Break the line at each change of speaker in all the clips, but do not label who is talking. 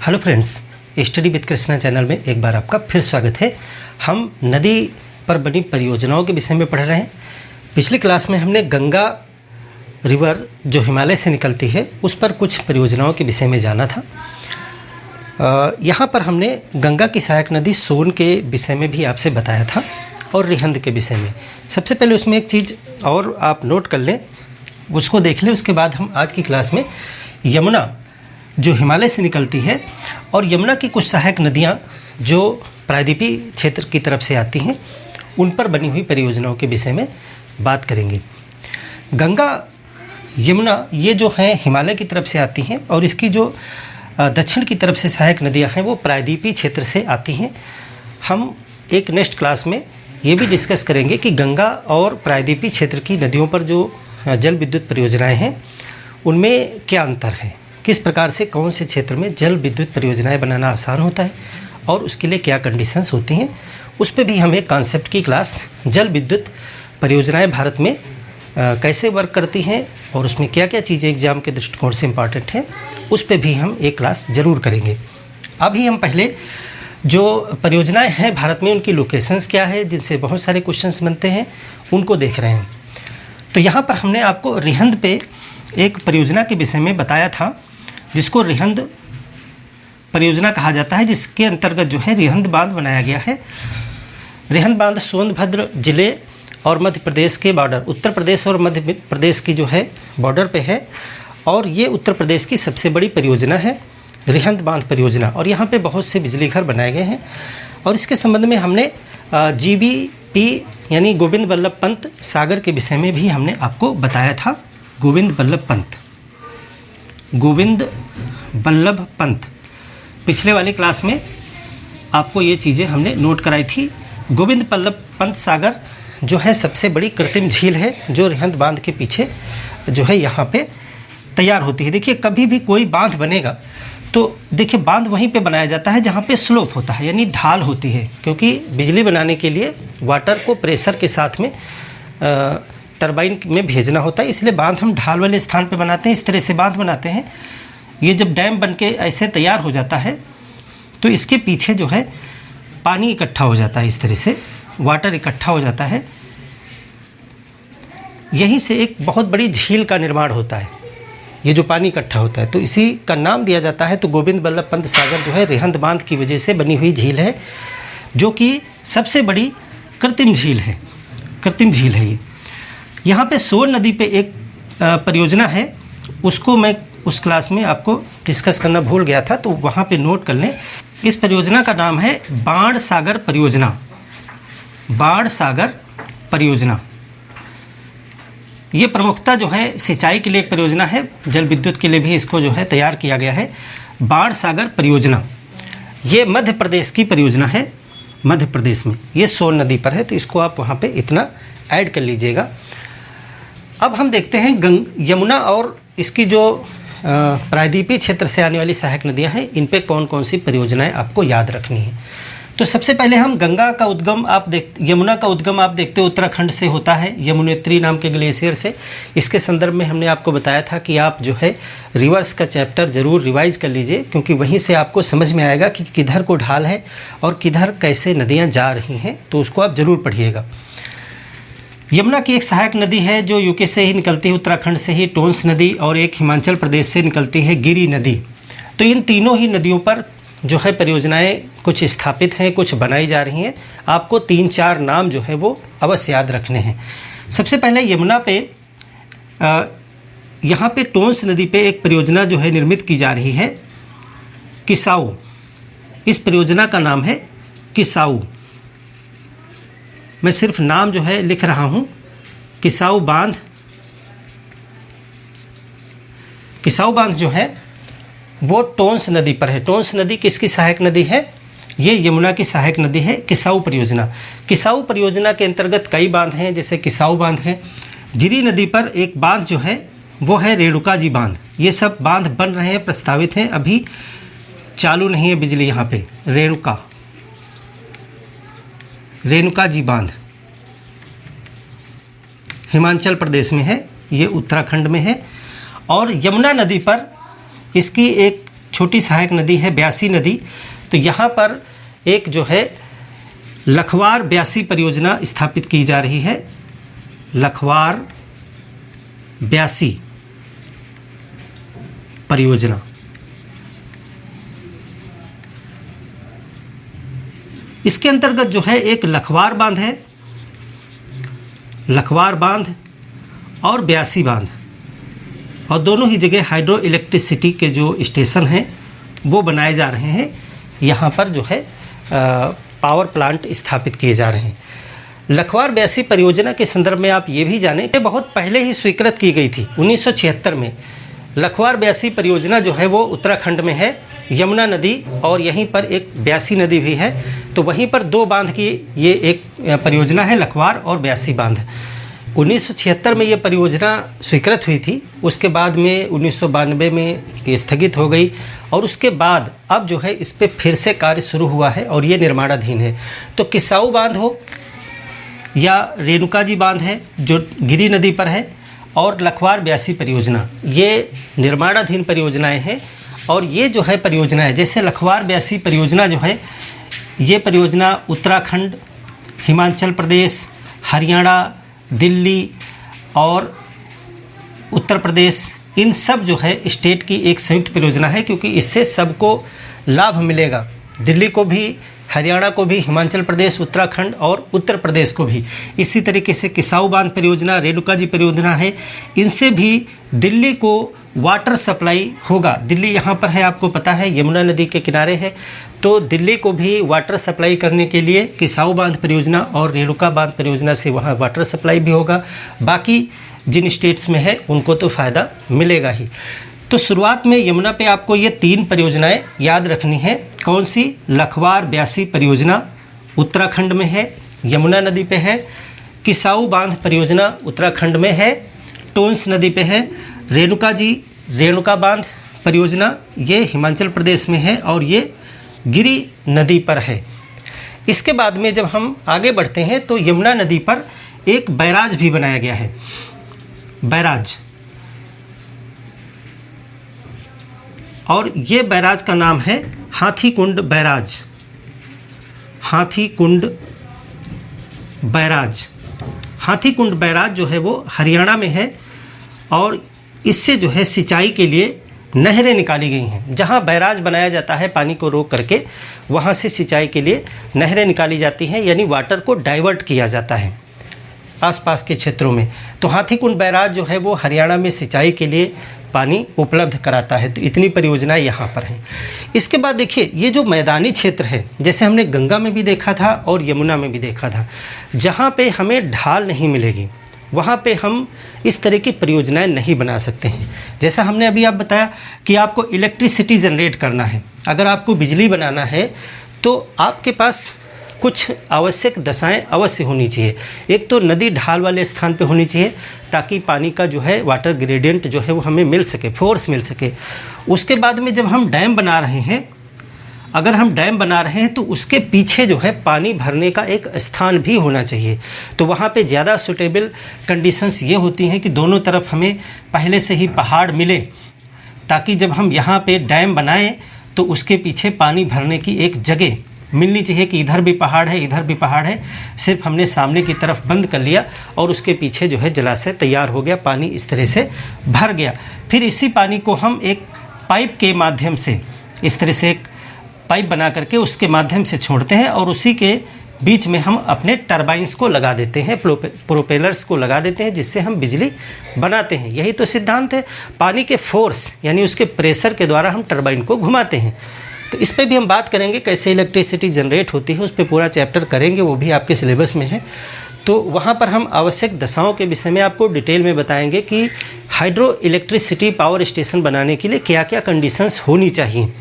Hello friends, study with Krishna channel में एक बार आपका फिर स्वागत है। हम नदी पर बनी परियोजनाओं के विषय में पढ़ रहे हैं। पिछली क्लास में हमने गंगा रिवर जो हिमालय से निकलती है उस पर कुछ परियोजनाओं के विषय में जाना था। यहाँ पर हमने गंगा की सहायक नदी सोन के विषय में भी आपसे बताया था और रिहंद के विषय में। सबसे पहले उसमें एक चीज़ और आप नोट कर लें, उसको देख लें। उसके बाद हम आज की क्लास में यमुना जो हिमालय से निकलती है और यमुना की कुछ सहायक नदियाँ जो प्रायद्वीपीय क्षेत्र की तरफ से आती हैं उन पर बनी हुई परियोजनाओं के विषय में बात करेंगे। गंगा यमुना ये जो हैं हिमालय की तरफ से आती हैं और इसकी जो दक्षिण की तरफ से सहायक नदियाँ हैं वो प्रायद्वीपीय क्षेत्र से आती हैं। हम एक नेक्स्ट क्लास में ये भी डिस्कस करेंगे कि गंगा और प्रायद्वीपीय क्षेत्र की नदियों पर जो जल विद्युत परियोजनाएं हैं उनमें क्या अंतर है, किस प्रकार से कौन से क्षेत्र में जल विद्युत परियोजनाएं बनाना आसान होता है और उसके लिए क्या कंडीशंस होती हैं, उस पर भी हम एक कॉन्सेप्ट की क्लास जल विद्युत परियोजनाएं भारत में कैसे वर्क करती हैं और उसमें क्या क्या चीज़ें एग्जाम के दृष्टिकोण से इम्पॉर्टेंट हैं, उस पर भी हम एक क्लास ज़रूर करेंगे। अभी हम पहले जो परियोजनाएं हैं भारत में उनकी लोकेशंस क्या है जिनसे बहुत सारे क्वेश्चंस बनते हैं उनको देख रहे हैं। तो यहाँ पर हमने आपको रिहंद पे एक परियोजना के विषय में बताया था जिसको रिहंद परियोजना कहा जाता है, जिसके अंतर्गत जो है रिहंद बांध बनाया गया है। रिहंद बांध सोनभद्र जिले और मध्य प्रदेश के बॉर्डर, उत्तर प्रदेश और मध्य प्रदेश की जो है बॉर्डर पे है और ये उत्तर प्रदेश की सबसे बड़ी परियोजना है रिहंद बांध परियोजना। और यहाँ पे बहुत से बिजली घर बनाए गए हैं और इसके संबंध में हमने GBP यानी गोविंद बल्लभ पंत सागर के विषय में भी हमने आपको बताया था। गोविंद बल्लभ पंत पिछले वाली क्लास में आपको ये चीज़ें हमने नोट कराई थी। गोविंद बल्लभ पंत सागर जो है सबसे बड़ी कृत्रिम झील है जो रिहंद बांध के पीछे जो है यहाँ पे तैयार होती है। देखिए कभी भी कोई बांध बनेगा तो देखिए बांध वहीं पे बनाया जाता है जहाँ पे स्लोप होता है यानी ढाल होती है, क्योंकि बिजली बनाने के लिए वाटर को प्रेशर के साथ में टरबाइन में भेजना होता है, इसलिए बांध हम ढाल वाले स्थान पे बनाते हैं। इस तरह से बांध बनाते हैं। ये जब डैम बनके ऐसे तैयार हो जाता है तो इसके पीछे जो है पानी इकट्ठा हो जाता है, इस तरह से वाटर इकट्ठा हो जाता है। यहीं से एक बहुत बड़ी झील का निर्माण होता है, ये जो पानी इकट्ठा होता है, तो इसी का नाम दिया जाता है। तो गोविंद बल्लभ पंत सागर जो है रिहंद बांध की वजह से बनी हुई झील है जो कि सबसे बड़ी कृत्रिम झील है ये। यहाँ पे सोन नदी पे एक परियोजना है, उसको मैं उस क्लास में आपको डिस्कस करना भूल गया था, तो वहाँ पे नोट कर लें। इस परियोजना का नाम है बाण सागर परियोजना। ये प्रमुखता जो है सिंचाई के लिए एक परियोजना है, जल विद्युत के लिए भी इसको जो है तैयार किया गया है। बाण सागर परियोजना ये मध्य प्रदेश की परियोजना है, मध्य प्रदेश में ये सोन नदी पर है, तो इसको आप वहाँ पे इतना ऐड कर लीजिएगा। अब हम देखते हैं यमुना और इसकी जो प्रायद्वीपीय क्षेत्र से आने वाली सहायक नदियां हैं इन पे कौन कौन सी परियोजनाएं आपको याद रखनी है। तो सबसे पहले हम यमुना का उद्गम आप देखते हो उत्तराखंड से होता है, यमुनेत्री नाम के ग्लेशियर से। इसके संदर्भ में हमने आपको बताया था कि आप जो है रिवर्स का चैप्टर ज़रूर रिवाइज कर लीजिए, क्योंकि वहीं से आपको समझ में आएगा कि किधर को ढाल है और किधर कैसे नदियाँ जा रही हैं, तो उसको आप ज़रूर पढ़िएगा। यमुना की एक सहायक नदी है जो यूके से ही निकलती है, उत्तराखंड से ही टोंस नदी, और एक हिमाचल प्रदेश से निकलती है गिरी नदी। तो इन तीनों ही नदियों पर जो है परियोजनाएं कुछ स्थापित हैं, कुछ बनाई जा रही हैं। आपको 3-4 नाम जो है वो अवश्य याद रखने हैं। सबसे पहले यमुना पे यहाँ पे टोंस नदी पे एक परियोजना जो है निर्मित की जा रही है, किसाऊ। इस परियोजना का नाम है किसाऊ। मैं सिर्फ नाम जो है लिख रहा हूँ, किसाऊ बांध। किसाऊ बांध जो है वो टोंस नदी पर है। टोंस नदी किसकी सहायक नदी है? ये यमुना की सहायक नदी है, किसाऊ परियोजना। किसाऊ परियोजना के अंतर्गत कई बांध हैं, जैसे किसाऊ बांध है। गिरी नदी पर एक बांध जो है वो है रेणुका जी बांध। ये सब बांध बन रहे हैं, प्रस्तावित हैं, अभी चालू नहीं है बिजली यहाँ पे। रेणुका जी बांध हिमाचल प्रदेश में है, ये उत्तराखंड में है। और यमुना नदी पर इसकी एक छोटी सहायक नदी है ब्यासी नदी। तो यहाँ पर एक जो है लखवार ब्यासी परियोजना स्थापित की जा रही है, लखवार ब्यासी परियोजना। इसके अंतर्गत जो है एक लखवार बांध है, लखवार बांध और ब्यासी बांध, और दोनों ही जगह हाइड्रो इलेक्ट्रिसिटी के जो स्टेशन हैं वो बनाए जा रहे हैं। यहाँ पर जो है पावर प्लांट स्थापित किए जा रहे हैं। लखवार ब्यासी परियोजना के संदर्भ में आप ये भी जानें कि बहुत पहले ही स्वीकृत की गई थी 1976 में। लखवार ब्यासी परियोजना जो है वो उत्तराखंड में है, यमुना नदी और यहीं पर एक ब्यासी नदी भी है। तो वहीं पर दो बांध की ये एक परियोजना है, लखवार और ब्यासी बांध। 1976 में ये परियोजना स्वीकृत हुई थी, उसके बाद में 1992 में ये स्थगित हो गई और उसके बाद अब जो है इस पर फिर से कार्य शुरू हुआ है और ये निर्माणाधीन है। तो किसाऊ बांध हो या रेणुका जी बांध है जो गिरी नदी पर है, और लखवार ब्यासी परियोजना, ये निर्माणाधीन परियोजनाएं हैं। और ये जो है परियोजनाएं, जैसे लखवार ब्यासी परियोजना जो है, ये परियोजना उत्तराखंड, हिमाचल प्रदेश, हरियाणा, दिल्ली और उत्तर प्रदेश, इन सब जो है स्टेट की एक संयुक्त परियोजना है, क्योंकि इससे सबको लाभ मिलेगा। दिल्ली को भी, हरियाणा को भी, हिमाचल प्रदेश, उत्तराखंड और उत्तर प्रदेश को भी। इसी तरीके से किसाऊ बांध परियोजना, रेणुका जी परियोजना है, इनसे भी दिल्ली को वाटर सप्लाई होगा। दिल्ली यहाँ पर है, आपको पता है, यमुना नदी के किनारे है। तो दिल्ली को भी वाटर सप्लाई करने के लिए किसाऊ बांध परियोजना और रेणुका बांध परियोजना से वहाँ वाटर सप्लाई भी होगा। बाकी जिन स्टेट्स में है उनको तो फ़ायदा मिलेगा ही। तो शुरुआत में यमुना पे आपको ये 3 परियोजनाएं याद रखनी है। कौन सी? लखवार ब्यासी परियोजना उत्तराखंड में है, यमुना नदी पे है। किसाऊ बांध परियोजना उत्तराखंड में है, टोंस नदी पे है। रेणुका जी, रेणुका बांध परियोजना ये हिमाचल प्रदेश में है और ये गिरी नदी पर है। इसके बाद में जब हम आगे बढ़ते हैं तो यमुना नदी पर एक बैराज भी बनाया गया है, बैराज, और ये बैराज का नाम है Hathikund barrage. Hathikund barrage, Hathikund barrage जो है वो हरियाणा में है और इससे जो है सिंचाई के लिए नहरें निकाली गई हैं। जहाँ बैराज बनाया जाता है पानी को रोक करके, वहाँ से सिंचाई के लिए नहरें निकाली जाती हैं, यानी वाटर को डाइवर्ट किया जाता है आसपास के क्षेत्रों में। तो हाथीकुंड बैराज जो है वो हरियाणा में सिंचाई के लिए पानी उपलब्ध कराता है। तो इतनी परियोजनाएं यहाँ पर हैं। इसके बाद देखिए, ये जो मैदानी क्षेत्र है, जैसे हमने गंगा में भी देखा था और यमुना में भी देखा था, जहाँ पे हमें ढाल नहीं मिलेगी वहाँ पे हम इस तरह की परियोजनाएं नहीं बना सकते हैं। जैसा हमने अभी आप बताया कि आपको इलेक्ट्रिसिटी जनरेट करना है, अगर आपको बिजली बनाना है तो आपके पास कुछ आवश्यक दशाएं अवश्य होनी चाहिए। एक तो नदी ढाल वाले स्थान पे होनी चाहिए ताकि पानी का जो है वाटर ग्रेडियंट जो है वो हमें मिल सके, फोर्स मिल सके। उसके बाद में जब हम डैम बना रहे हैं, अगर हम डैम बना रहे हैं तो उसके पीछे जो है पानी भरने का एक स्थान भी होना चाहिए। तो वहाँ पे ज़्यादा सूटेबल कंडीशंस ये होती हैं कि दोनों तरफ हमें पहले से ही पहाड़ मिले, ताकि जब हम यहाँ पे डैम बनाएं तो उसके पीछे पानी भरने की एक जगह मिलनी चाहिए कि इधर भी पहाड़ है, इधर भी पहाड़ है। सिर्फ हमने सामने की तरफ बंद कर लिया और उसके पीछे जो है जलाशय तैयार हो गया, पानी इस तरह से भर गया। फिर इसी पानी को हम एक पाइप के माध्यम से, इस तरह से एक पाइप बना करके उसके माध्यम से छोड़ते हैं और उसी के बीच में हम अपने टरबाइंस को लगा देते हैं, प्रोपेलर्स को लगा देते हैं, जिससे हम बिजली बनाते हैं। यही तो सिद्धांत है। पानी के फोर्स यानी उसके प्रेशर के द्वारा हम टरबाइन को घुमाते हैं। तो इस पे भी हम बात करेंगे, कैसे इलेक्ट्रिसिटी जनरेट होती है, उस पर पूरा चैप्टर करेंगे, वो भी आपके सिलेबस में है। तो वहाँ पर हम आवश्यक दशाओं के विषय में आपको डिटेल में बताएंगे कि हाइड्रो इलेक्ट्रिसिटी पावर स्टेशन बनाने के लिए क्या क्या कंडीशंस होनी चाहिए।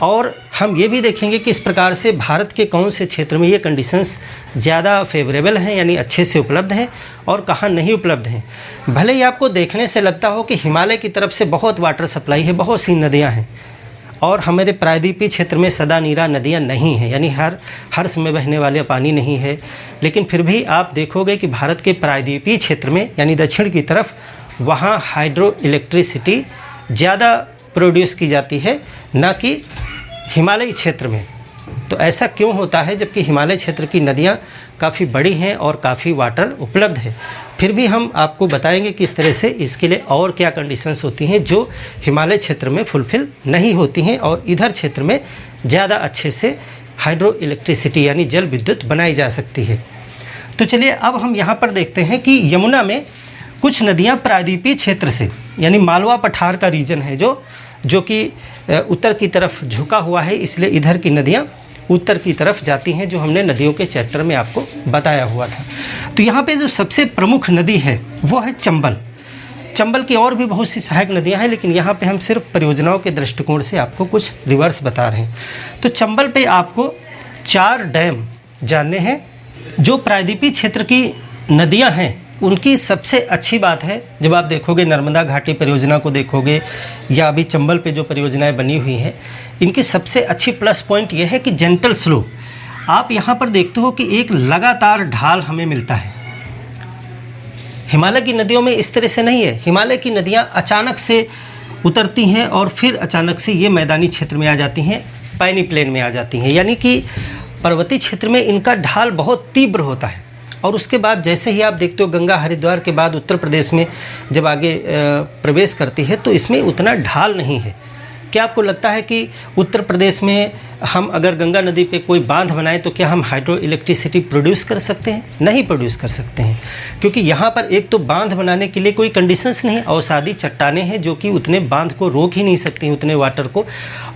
और हम ये भी देखेंगे कि इस प्रकार से भारत के कौन से क्षेत्र में ये कंडीशंस ज़्यादा फेवरेबल हैं, यानी अच्छे से उपलब्ध हैं, और कहाँ नहीं उपलब्ध हैं। भले ही आपको देखने से लगता हो कि हिमालय की तरफ से बहुत वाटर सप्लाई है, बहुत सी नदियाँ हैं, और हमारे प्रायद्वीपीय क्षेत्र में सदा नीरा नदियाँ नहीं हैं, यानी हर समय बहने वाले पानी नहीं है। लेकिन फिर भी आप देखोगे कि भारत के प्रायद्वीपीय क्षेत्र में यानी दक्षिण की तरफ, वहाँ हाइड्रो इलेक्ट्रिसिटी ज़्यादा प्रोड्यूस की जाती है, ना कि हिमालयी क्षेत्र में। तो ऐसा क्यों होता है, जबकि हिमालय क्षेत्र की नदियाँ काफ़ी बड़ी हैं और काफ़ी वाटर उपलब्ध है। फिर भी हम आपको बताएंगे किस तरह से इसके लिए और क्या कंडीशंस होती हैं जो हिमालय क्षेत्र में फुलफ़िल नहीं होती हैं, और इधर क्षेत्र में ज़्यादा अच्छे से हाइड्रो इलेक्ट्रिसिटी यानी जल विद्युत बनाई जा सकती है। तो चलिए अब हम यहाँ पर देखते हैं कि यमुना में कुछ नदियाँ प्रायद्वीपीय क्षेत्र से यानी मालवा पठार का रीजन है जो कि उत्तर की तरफ झुका हुआ है, इसलिए इधर की नदियाँ उत्तर की तरफ जाती हैं, जो हमने नदियों के चैप्टर में आपको बताया हुआ था। तो यहाँ पे जो सबसे प्रमुख नदी है वो है चंबल। चंबल की और भी बहुत सी सहायक नदियाँ हैं, लेकिन यहाँ पे हम सिर्फ परियोजनाओं के दृष्टिकोण से आपको कुछ रिवर्स बता रहे हैं। तो चंबल पे आपको 4 डैम जानने हैं। जो प्रायद्वीपीय क्षेत्र की नदियाँ हैं उनकी सबसे अच्छी बात है, जब आप देखोगे नर्मदा घाटी परियोजना को देखोगे या अभी चंबल पे जो परियोजनाएं बनी हुई हैं, इनकी सबसे अच्छी प्लस पॉइंट यह है कि जेंटल स्लोप। आप यहाँ पर देखते हो कि एक लगातार ढाल हमें मिलता है। हिमालय की नदियों में इस तरह से नहीं है। हिमालय की नदियाँ अचानक से उतरती हैं और फिर अचानक से ये मैदानी क्षेत्र में आ जाती हैं, पैनी प्लेन में आ जाती हैं, यानी कि पर्वतीय क्षेत्र में इनका ढाल बहुत तीव्र होता है। और उसके बाद जैसे ही आप देखते हो गंगा हरिद्वार के बाद उत्तर प्रदेश में जब आगे प्रवेश करती है तो इसमें उतना ढाल नहीं है। क्या आपको लगता है कि उत्तर प्रदेश में हम अगर गंगा नदी पे कोई बांध बनाएं तो क्या हम हाइड्रो इलेक्ट्रिसिटी प्रोड्यूस कर सकते हैं? नहीं प्रोड्यूस कर सकते हैं, क्योंकि यहाँ पर एक तो बांध बनाने के लिए कोई कंडीशंस नहीं, अवसादी चट्टानें हैं जो कि उतने बांध को रोक ही नहीं सकती उतने वाटर को,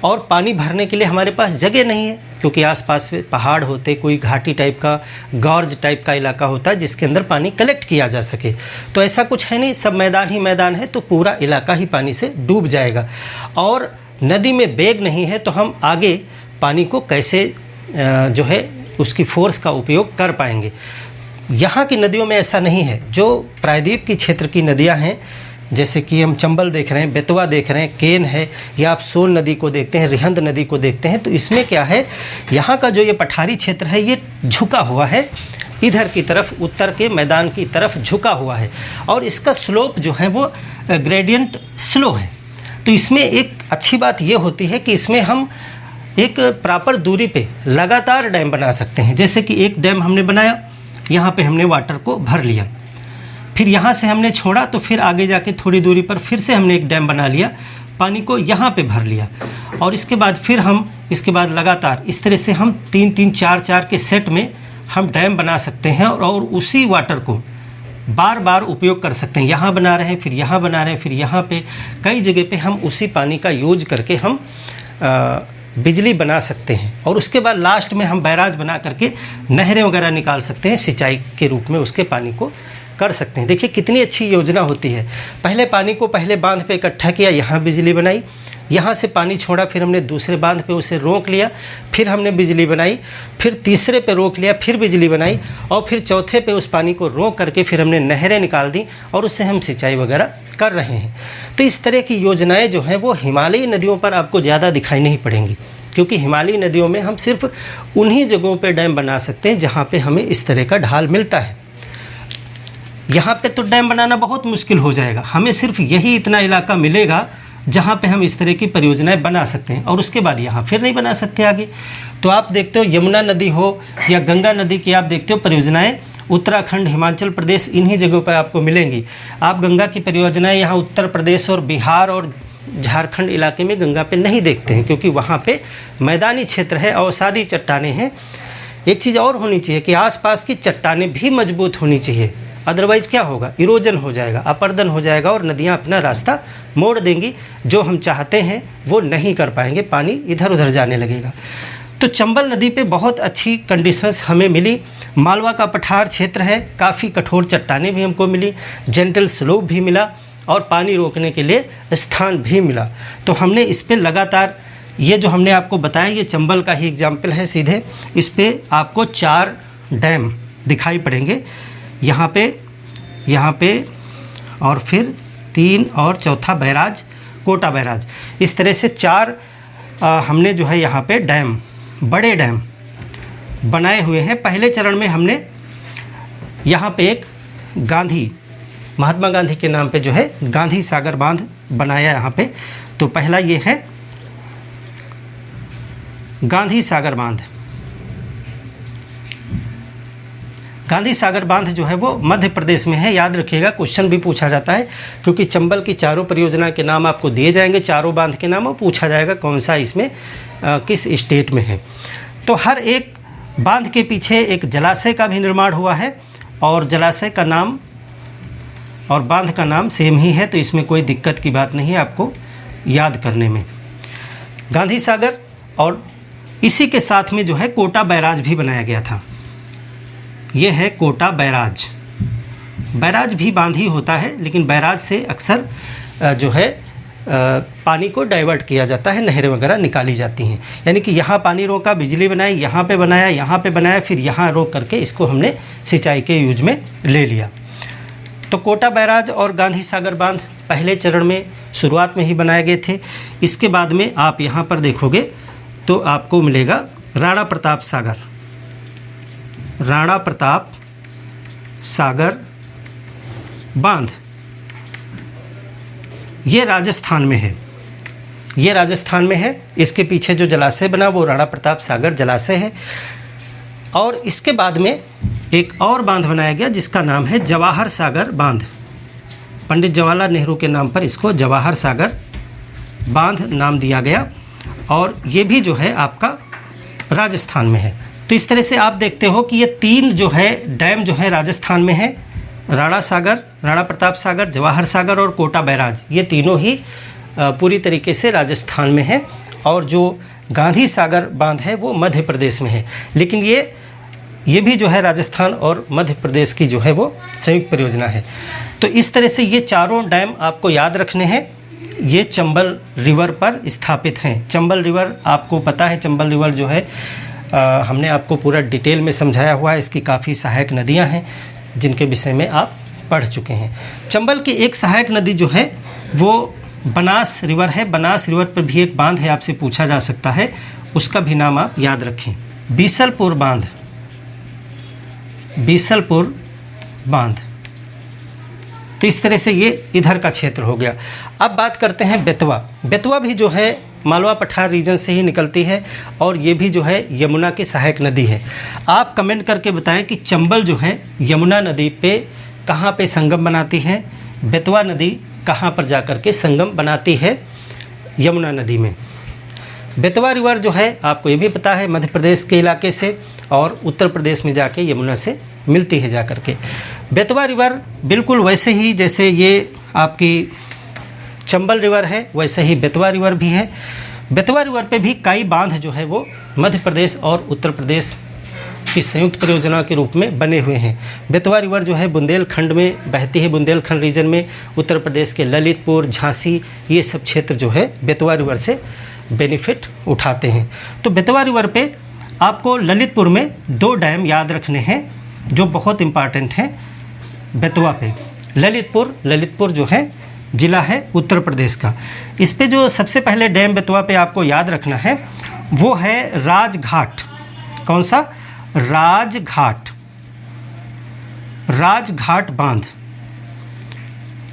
और पानी भरने के लिए हमारे पास जगह नहीं है, क्योंकि आसपास पहाड़ होते, कोई घाटी टाइप का गॉर्ज टाइप का इलाका होता है जिसके अंदर पानी कलेक्ट किया जा सके। तो ऐसा कुछ है नहीं, सब मैदान ही मैदान है, तो पूरा इलाका ही पानी से डूब जाएगा। और नदी में वेग नहीं है तो हम आगे पानी को कैसे जो है उसकी फोर्स का उपयोग कर पाएंगे। यहाँ की नदियों में ऐसा नहीं है। जो प्रायद्वीप की क्षेत्र की नदियाँ हैं, जैसे कि हम चंबल देख रहे हैं, बेतवा देख रहे हैं, केन है, या आप सोन नदी को देखते हैं, रिहंद नदी को देखते हैं, तो इसमें क्या है, यहाँ का जो ये पठारी क्षेत्र है ये झुका हुआ है, इधर की तरफ उत्तर के मैदान की तरफ झुका हुआ है, और इसका स्लोप जो है वो ग्रेडियंट स्लो है। तो इसमें एक अच्छी बात ये होती है कि इसमें हम एक प्रॉपर दूरी पे लगातार डैम बना सकते हैं। जैसे कि एक डैम हमने बनाया, यहाँ पे हमने वाटर को भर लिया, फिर यहाँ से हमने छोड़ा तो फिर आगे जाके थोड़ी दूरी पर फिर से हमने एक डैम बना लिया, पानी को यहाँ पे भर लिया, और इसके बाद फिर हम इसके बाद लगातार इस तरह से हम 3-3, 4-4 के सेट में हम डैम बना सकते हैं, और उसी वाटर को बार बार उपयोग कर सकते हैं। यहाँ बना रहे हैं, फिर यहाँ बना रहे हैं, फिर यहाँ पे कई जगह पे हम उसी पानी का यूज करके हम बिजली बना सकते हैं, और उसके बाद लास्ट में हम बैराज बना करके नहरें वगैरह निकाल सकते हैं, सिंचाई के रूप में उसके पानी को कर सकते हैं। देखिए कितनी अच्छी योजना होती है। पहले पानी को पहले बांध पे इकट्ठा किया, यहाँ बिजली बनाई, यहाँ से पानी छोड़ा, फिर हमने दूसरे बांध पे उसे रोक लिया, फिर हमने बिजली बनाई, फिर तीसरे पे रोक लिया, फिर बिजली बनाई, और फिर चौथे पे उस पानी को रोक करके फिर हमने नहरें निकाल दी, और उससे हम सिंचाई वगैरह कर रहे हैं। तो इस तरह की योजनाएं जो हैं वो हिमालयी नदियों पर आपको ज़्यादा दिखाई नहीं पड़ेंगी, क्योंकि हिमालयी नदियों में हम सिर्फ उन्हीं जगहों पर डैम बना सकते हैं जहाँ पर हमें इस तरह का ढाल मिलता है। यहाँ पे तो डैम बनाना बहुत मुश्किल हो जाएगा, हमें सिर्फ यही इतना इलाका मिलेगा जहाँ पे हम इस तरह की परियोजनाएं बना सकते हैं, और उसके बाद यहाँ फिर नहीं बना सकते आगे। तो आप देखते हो यमुना नदी हो या गंगा नदी की आप देखते हो परियोजनाएं उत्तराखंड, हिमाचल प्रदेश, इन्हीं जगहों पर आपको मिलेंगी। आप गंगा की परियोजनाएं यहाँ उत्तर प्रदेश और बिहार और झारखंड इलाके में गंगा पे नहीं देखते हैं, क्योंकि वहाँ पे मैदानी क्षेत्र है, अवसादी चट्टानें हैं। एक चीज़ और होनी चाहिए कि आसपास की चट्टानें भी मजबूत होनी चाहिए, अदरवाइज़ क्या होगा, इरोजन हो जाएगा, अपर्दन हो जाएगा, और नदियाँ अपना रास्ता मोड़ देंगी। जो हम चाहते हैं वो नहीं कर पाएंगे, पानी इधर उधर जाने लगेगा। तो चंबल नदी पे बहुत अच्छी कंडीशंस हमें मिली। मालवा का पठार क्षेत्र है, काफ़ी कठोर चट्टानें भी हमको मिली, जेंटल स्लोप भी मिला, और पानी रोकने के लिए स्थान भी मिला। तो हमने इस पर लगातार, ये जो हमने आपको बताया ये चंबल का ही एग्जाम्पल है सीधे, इस पर आपको 4 डैम दिखाई पड़ेंगे, यहाँ पे और फिर 3 और चौथा बैराज कोटा बैराज। इस तरह से 4 हमने जो है यहाँ पे डैम, बड़े डैम बनाए हुए हैं। पहले चरण में हमने यहाँ पे एक महात्मा गांधी के नाम पे जो है गांधी सागर बांध बनाया यहाँ पे। तो पहला ये है गांधी सागर बांध। गांधी सागर बांध जो है वो मध्य प्रदेश में है। याद रखिएगा, क्वेश्चन भी पूछा जाता है, क्योंकि चंबल की चारों परियोजना के नाम आपको दिए जाएंगे, चारों बांध के नाम, और पूछा जाएगा कौन सा इसमें किस स्टेट में है। तो हर एक बांध के पीछे एक जलाशय का भी निर्माण हुआ है, और जलाशय का नाम और बांध का नाम सेम ही है, तो इसमें कोई दिक्कत की बात नहीं है आपको याद करने में। गांधी सागर, और इसी के साथ में जो है कोटा बैराज भी बनाया गया था। ये है कोटा बैराज। बैराज भी बांध ही होता है, लेकिन बैराज से अक्सर जो है पानी को डाइवर्ट किया जाता है, नहरें वगैरह निकाली जाती हैं। यानी कि यहाँ पानी रोका, बिजली बनाई, यहाँ पे बनाया, यहाँ पे बनाया, फिर यहाँ रोक करके इसको हमने सिंचाई के यूज में ले लिया। तो कोटा बैराज और गांधी सागर बांध पहले चरण में शुरुआत में ही बनाए गए थे। इसके बाद में आप यहाँ पर देखोगे तो आपको मिलेगा राणा प्रताप सागर। राणा प्रताप सागर बांध, ये राजस्थान में है। ये राजस्थान में है। इसके पीछे जो जलाशय बना वो राणा प्रताप सागर जलाशय है। और इसके बाद में एक और बांध बनाया गया जिसका नाम है जवाहर सागर बांध। पंडित जवाहरलाल नेहरू के नाम पर इसको जवाहर सागर बांध नाम दिया गया, और ये भी जो है आपका राजस्थान में है। तो इस तरह से आप देखते हो कि ये तीन जो है डैम जो है राजस्थान में है, राणा सागर, राणा प्रताप सागर, जवाहर सागर और कोटा बैराज, ये तीनों ही पूरी तरीके से राजस्थान में है। और जो गांधी सागर बांध है वो मध्य प्रदेश में है, लेकिन ये भी जो है राजस्थान और मध्य प्रदेश की जो है वो संयुक्त परियोजना है। तो इस तरह से ये चारों डैम आपको याद रखने हैं। ये चंबल रिवर पर स्थापित हैं। चंबल रिवर आपको पता है, चंबल रिवर जो है हमने आपको पूरा डिटेल में समझाया हुआ है। इसकी काफ़ी सहायक नदियां हैं जिनके विषय में आप पढ़ चुके हैं। चंबल की एक सहायक नदी जो है वो बनास रिवर है। बनास रिवर पर भी एक बांध है, आपसे पूछा जा सकता है, उसका भी नाम आप याद रखें, बीसलपुर बांध। बीसलपुर बांध। तो इस तरह से ये इधर का क्षेत्र हो गया। अब बात करते हैं बेतवा। बेतवा भी जो है मालवा पठार रीजन से ही निकलती है, और ये भी जो है यमुना की सहायक नदी है। आप कमेंट करके बताएं कि चंबल जो है यमुना नदी पे कहाँ पे संगम बनाती है, बेतवा नदी कहाँ पर जा कर के संगम बनाती है यमुना नदी में। बेतवा रिवर जो है आपको ये भी पता है मध्य प्रदेश के इलाके से और उत्तर प्रदेश में जाके यमुना से मिलती है जा कर के। बेतवा रिवर बिल्कुल वैसे ही जैसे ये आपकी चंबल रिवर है, वैसे ही बेतवा रिवर भी है। बेतवा रिवर पे भी कई बांध जो है वो मध्य प्रदेश और उत्तर प्रदेश की संयुक्त परियोजना के रूप में बने हुए हैं। बेतवा रिवर जो है बुंदेलखंड में बहती है, बुंदेलखंड रीजन में। उत्तर प्रदेश के ललितपुर, झांसी, ये सब क्षेत्र जो है बेतवा रिवर से बेनिफिट उठाते हैं। तो बेतवा रिवर पे आपको ललितपुर में 2 डैम याद रखने हैं जो बहुत इम्पॉर्टेंट हैं। बेतवा पे ललितपुर जो है ज़िला है उत्तर प्रदेश का। इस पे जो सबसे पहले डैम बेतवा पे आपको याद रखना है वो है राजघाट। कौन सा? राजघाट बांध।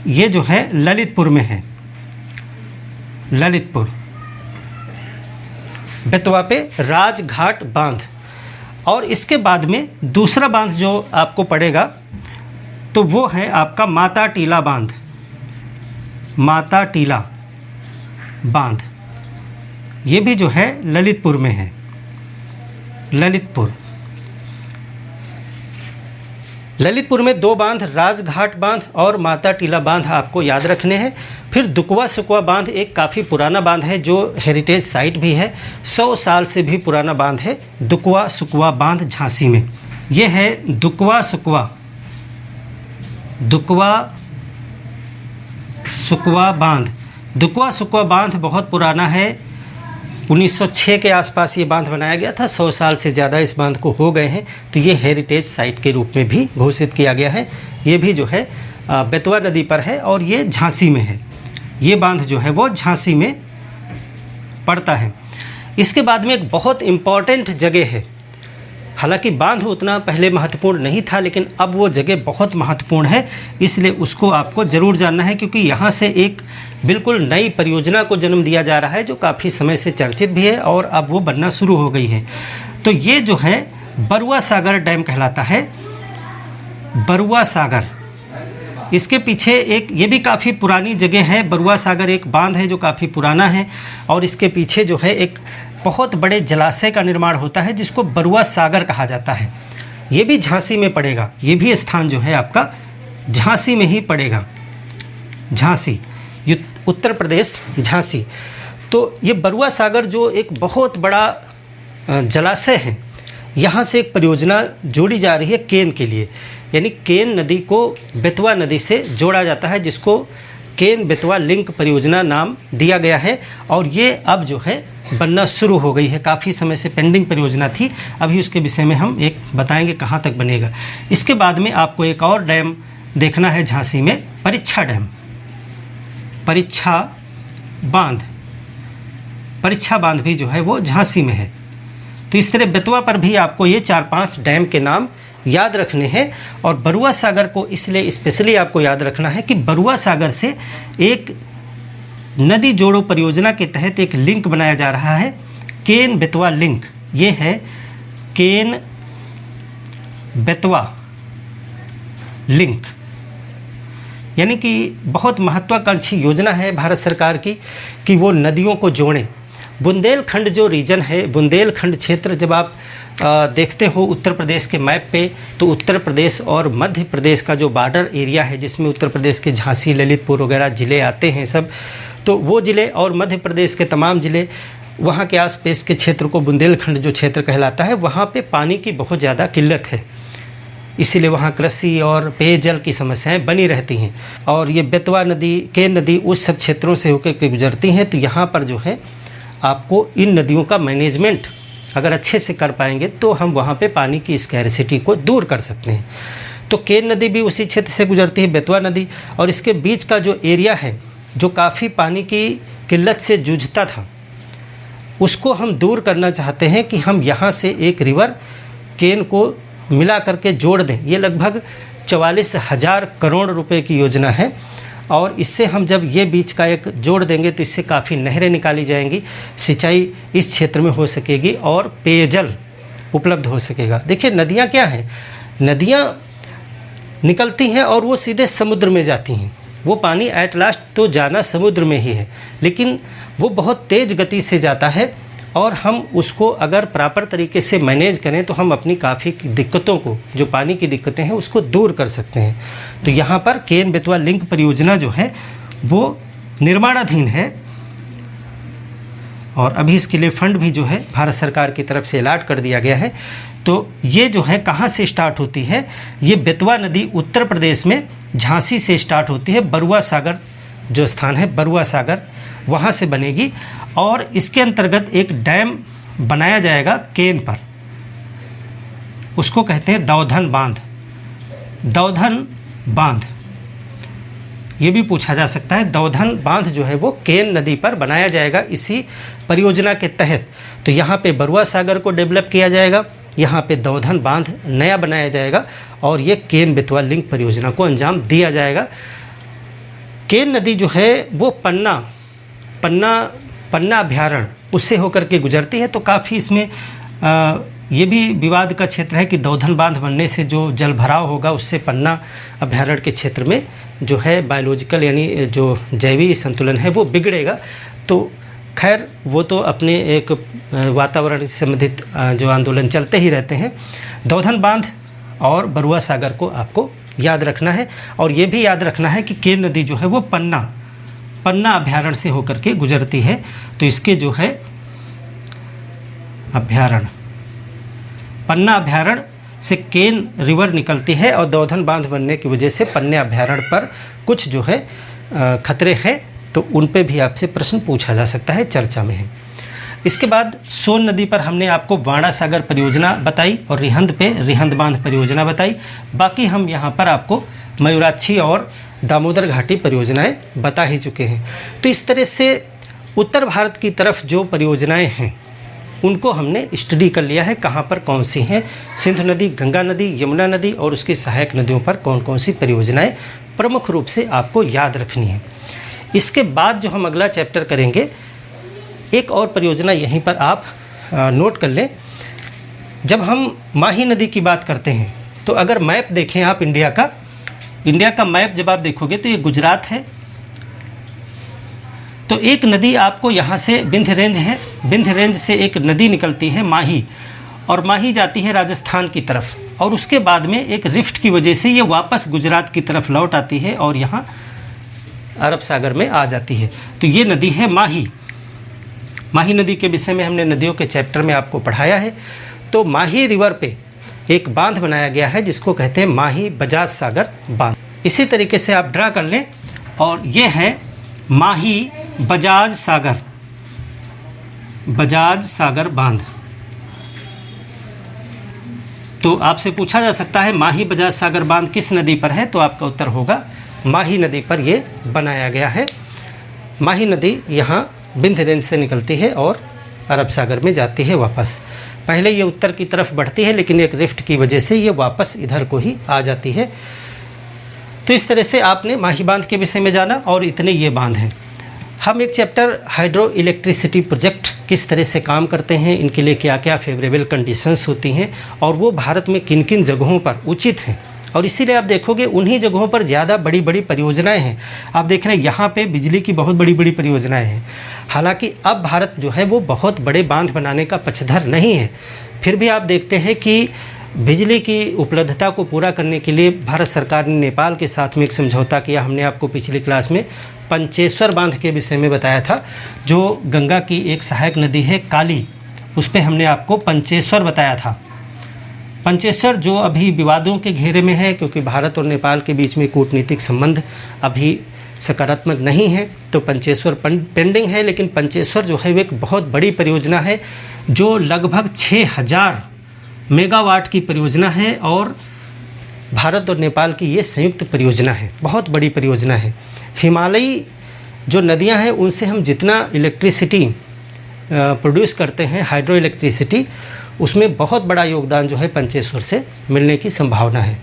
ये जो है ललितपुर में है। ललितपुर बेतवा पे राजघाट बांध। और इसके बाद में दूसरा बांध जो आपको पड़ेगा तो वो है आपका माता टीला बांध। माता टीला बांध ये भी जो है ललितपुर में है। ललितपुर में 2 बांध, राजघाट बांध और माता टीला बांध आपको याद रखने हैं। फिर दुकवा सुकवा बांध एक काफ़ी पुराना बांध है जो हेरिटेज साइट भी है, 100 साल से भी पुराना बांध है। दुकवा सुकवा बांध झांसी में ये है। दुकवा सुकवा बांध। दुकवा सुकवा बांध बहुत पुराना है। 1906 के आसपास ये बांध बनाया गया था। 100 साल से ज़्यादा इस बांध को हो गए हैं, तो ये हेरिटेज साइट के रूप में भी घोषित किया गया है। ये भी जो है बेतवा नदी पर है और ये झांसी में है। ये बांध जो है वो झांसी में पड़ता है। इसके बाद में एक बहुत इम्पॉर्टेंट जगह है, हालांकि बांध उतना पहले महत्वपूर्ण नहीं था, लेकिन अब वो जगह बहुत महत्वपूर्ण है, इसलिए उसको आपको ज़रूर जानना है, क्योंकि यहाँ से एक बिल्कुल नई परियोजना को जन्म दिया जा रहा है जो काफ़ी समय से चर्चित भी है और अब वो बनना शुरू हो गई है। तो ये जो है बरुआ सागर डैम कहलाता है, बरुआ सागर। इसके पीछे एक ये भी काफ़ी पुरानी जगह है, बरुआ सागर एक बांध है जो काफ़ी पुराना है, और इसके पीछे जो है एक बहुत बड़े जलाशय का निर्माण होता है जिसको बरुआ सागर कहा जाता है। ये भी झांसी में पड़ेगा, ये भी स्थान जो है आपका झांसी में ही पड़ेगा, झांसी, उत्तर प्रदेश, झांसी। तो ये बरुआ सागर जो एक बहुत बड़ा जलाशय है, यहाँ से एक परियोजना जोड़ी जा रही है केन के लिए, यानी केन नदी को बेतवा नदी से जोड़ा जाता है, जिसको केन बेतवा लिंक परियोजना नाम दिया गया है। और ये अब जो है बनना शुरू हो गई है, काफ़ी समय से पेंडिंग परियोजना थी। अभी उसके विषय में हम एक बताएंगे कहाँ तक बनेगा। इसके बाद में आपको एक और डैम देखना है झांसी में, परीक्षा डैम, परीक्षा बांध। परीक्षा बांध भी जो है वो झांसी में है। तो इस तरह बेतवा पर भी आपको ये 4-5 डैम के नाम याद रखने हैं। और बरुआ सागर को इसलिए स्पेशली आपको याद रखना है कि बरुआ सागर से एक नदी जोड़ो परियोजना के तहत एक लिंक बनाया जा रहा है, केन बेतवा लिंक। ये है केन बेतवा लिंक, यानी कि बहुत महत्वाकांक्षी योजना है भारत सरकार की कि वो नदियों को जोड़ें। बुंदेलखंड जो रीजन है, बुंदेलखंड क्षेत्र, जब आप देखते हो उत्तर प्रदेश के मैप पे, तो उत्तर प्रदेश और मध्य प्रदेश का जो बॉर्डर एरिया है, जिसमें उत्तर प्रदेश के झांसी, ललितपुर वगैरह ज़िले आते हैं सब, तो वो ज़िले और मध्य प्रदेश के तमाम ज़िले, वहाँ के आसपास के क्षेत्र को बुंदेलखंड जो क्षेत्र कहलाता है, वहाँ पे पानी की बहुत ज़्यादा किल्लत है, इसीलिए वहाँ कृषि और पेयजल की समस्याएं बनी रहती हैं। और ये बेतवा नदी, केन नदी उस सब क्षेत्रों से होकर के गुजरती हैं। तो यहाँ पर जो है आपको इन नदियों का मैनेजमेंट अगर अच्छे से कर पाएंगे तो हम वहाँ पे पानी की स्कैरसिटी को दूर कर सकते हैं। तो केन नदी भी उसी क्षेत्र से गुजरती है, बेतवा नदी, और इसके बीच का जो एरिया है जो काफ़ी पानी की किल्लत से जूझता था, उसको हम दूर करना चाहते हैं कि हम यहाँ से एक रिवर केन को मिला करके जोड़ दें। ये लगभग 44,000 करोड़ रुपए की योजना है, और इससे हम जब ये बीच का एक जोड़ देंगे तो इससे काफ़ी नहरें निकाली जाएंगी, सिंचाई इस क्षेत्र में हो सकेगी और पेयजल उपलब्ध हो सकेगा। देखिए नदियाँ क्या हैं, नदियाँ निकलती हैं और वो सीधे समुद्र में जाती हैं। वो पानी एट लास्ट तो जाना समुद्र में ही है, लेकिन वो बहुत तेज़ गति से जाता है, और हम उसको अगर प्रॉपर तरीके से मैनेज करें तो हम अपनी काफ़ी दिक्कतों को, जो पानी की दिक्कतें हैं, उसको दूर कर सकते हैं। तो यहाँ पर केन बेतवा लिंक परियोजना जो है वो निर्माणाधीन है, और अभी इसके लिए फंड भी जो है भारत सरकार की तरफ से अलॉट कर दिया गया है। तो ये जो है कहाँ से स्टार्ट होती है, ये बेतवा नदी उत्तर प्रदेश में झांसी से स्टार्ट होती है। बरुआ सागर जो स्थान है, बरुआ सागर, वहाँ से बनेगी, और इसके अंतर्गत एक डैम बनाया जाएगा केन पर, उसको कहते हैं दौधन बांध। दौधन बांध ये भी पूछा जा सकता है। दौधन बांध जो है वो केन नदी पर बनाया जाएगा इसी परियोजना के तहत। तो यहाँ पे बरुआ सागर को डेवलप किया जाएगा, यहाँ पे दौधन बांध नया बनाया जाएगा, और ये केन बेतवा लिंक परियोजना को अंजाम दिया जाएगा। केन नदी जो है वो पन्ना अभ्यारण्य उससे होकर के गुजरती है। तो काफ़ी इसमें ये भी विवाद का क्षेत्र है कि दौधन बांध बनने से जो जल भराव होगा उससे पन्ना अभ्यारण्य के क्षेत्र में जो है बायोलॉजिकल यानी जो जैविक संतुलन है वो बिगड़ेगा। तो खैर वो तो अपने एक वातावरण से संबंधित जो आंदोलन चलते ही रहते हैं। दौधन बांध और बरुआ सागर को आपको याद रखना है, और ये भी याद रखना है कि केन नदी जो है वो पन्ना अभ्यारण्य से होकर के गुजरती है। तो इसके जो है अभ्यारण्य, पन्ना अभ्यारण्य से केन रिवर निकलती है, और दौधन बांध बनने की वजह से पन्ने अभ्यारण्य पर कुछ जो है खतरे हैं, तो उन पे भी आपसे प्रश्न पूछा जा सकता है, चर्चा में है। इसके बाद सोन नदी पर हमने आपको वाणा सागर परियोजना बताई और रिहंद पे रिहंद बांध परियोजना बताई। बाकी हम यहाँ पर आपको मयूराक्षी और दामोदर घाटी परियोजनाएं बता ही चुके हैं। तो इस तरह से उत्तर भारत की तरफ जो परियोजनाएं हैं उनको हमने स्टडी कर लिया है कहाँ पर कौन सी हैं। सिंधु नदी, गंगा नदी, यमुना नदी और उसकी सहायक नदियों पर कौन कौन सी परियोजनाएं प्रमुख रूप से आपको याद रखनी है। इसके बाद जो हम अगला चैप्टर करेंगे, एक और परियोजना यहीं पर आप नोट कर लें। जब हम माही नदी की बात करते हैं तो अगर मैप देखें आप इंडिया का मैप जब आप देखोगे तो ये गुजरात है। तो एक नदी आपको यहाँ से विंध्य रेंज है, विंध्य रेंज से एक नदी निकलती है माही, और माही जाती है राजस्थान की तरफ, और उसके बाद में एक रिफ्ट की वजह से ये वापस गुजरात की तरफ लौट आती है और यहाँ अरब सागर में आ जाती है। तो ये नदी है माही। माही नदी के विषय में हमने नदियों के चैप्टर में आपको पढ़ाया है। तो माही रिवर पे एक बांध बनाया गया है जिसको कहते हैं माही बजाज सागर बांध। इसी तरीके से आप ड्रा कर लें, और ये है माही बजाज सागर बांध। तो आपसे पूछा जा सकता है माही बजाज सागर बांध किस नदी पर है, तो आपका उत्तर होगा माही नदी पर ये बनाया गया है। माही नदी यहाँ विंध्य रेंज से निकलती है और अरब सागर में जाती है वापस। पहले ये उत्तर की तरफ बढ़ती है लेकिन एक रिफ्ट की वजह से ये वापस इधर को ही आ जाती है। तो इस तरह से आपने माही बांध के विषय में जाना, और इतने ये बांध हैं। हम एक चैप्टर हाइड्रो इलेक्ट्रिसिटी प्रोजेक्ट किस तरह से काम करते हैं, इनके लिए क्या क्या फेवरेबल कंडीशंस होती हैं और वो भारत में किन किन जगहों पर उचित हैं, और इसीलिए आप देखोगे उन्हीं जगहों पर ज़्यादा बड़ी बड़ी परियोजनाएं हैं। आप देख रहे हैं यहाँ पे बिजली की बहुत बड़ी बड़ी परियोजनाएं हैं। हालांकि अब भारत जो है वो बहुत बड़े बांध बनाने का पक्षधर नहीं है, फिर भी आप देखते हैं कि बिजली की उपलब्धता को पूरा करने के लिए भारत सरकार ने नेपाल के साथ में एक समझौता किया। हमने आपको पिछली क्लास में पंचेश्वर बांध के विषय में बताया था, जो गंगा की एक सहायक नदी है काली, उस पर हमने आपको पंचेश्वर बताया था। पंचेश्वर जो अभी विवादों के घेरे में है क्योंकि भारत और नेपाल के बीच में कूटनीतिक संबंध अभी सकारात्मक नहीं है, तो पंचेश्वर पेंडिंग है। लेकिन पंचेश्वर जो है वो एक बहुत बड़ी परियोजना है जो लगभग 6000 मेगावाट की परियोजना है, और भारत और नेपाल की ये संयुक्त परियोजना है, बहुत बड़ी परियोजना है। हिमालयी जो नदियां हैं उनसे हम जितना इलेक्ट्रिसिटी प्रोड्यूस करते हैं, हाइड्रो इलेक्ट्रिसिटी, उसमें बहुत बड़ा योगदान जो है पंचेश्वर से मिलने की संभावना है।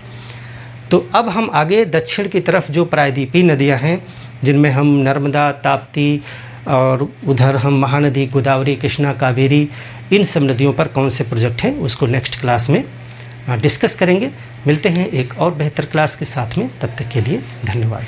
तो अब हम आगे दक्षिण की तरफ जो प्रायद्वीपीय नदियां हैं, जिनमें हम नर्मदा, ताप्ती और उधर हम महानदी, गोदावरी, कृष्णा, कावेरी, इन सब नदियों पर कौन से प्रोजेक्ट हैं उसको नेक्स्ट क्लास में डिस्कस करेंगे। मिलते हैं एक और बेहतर क्लास के साथ में, तब तक के लिए धन्यवाद।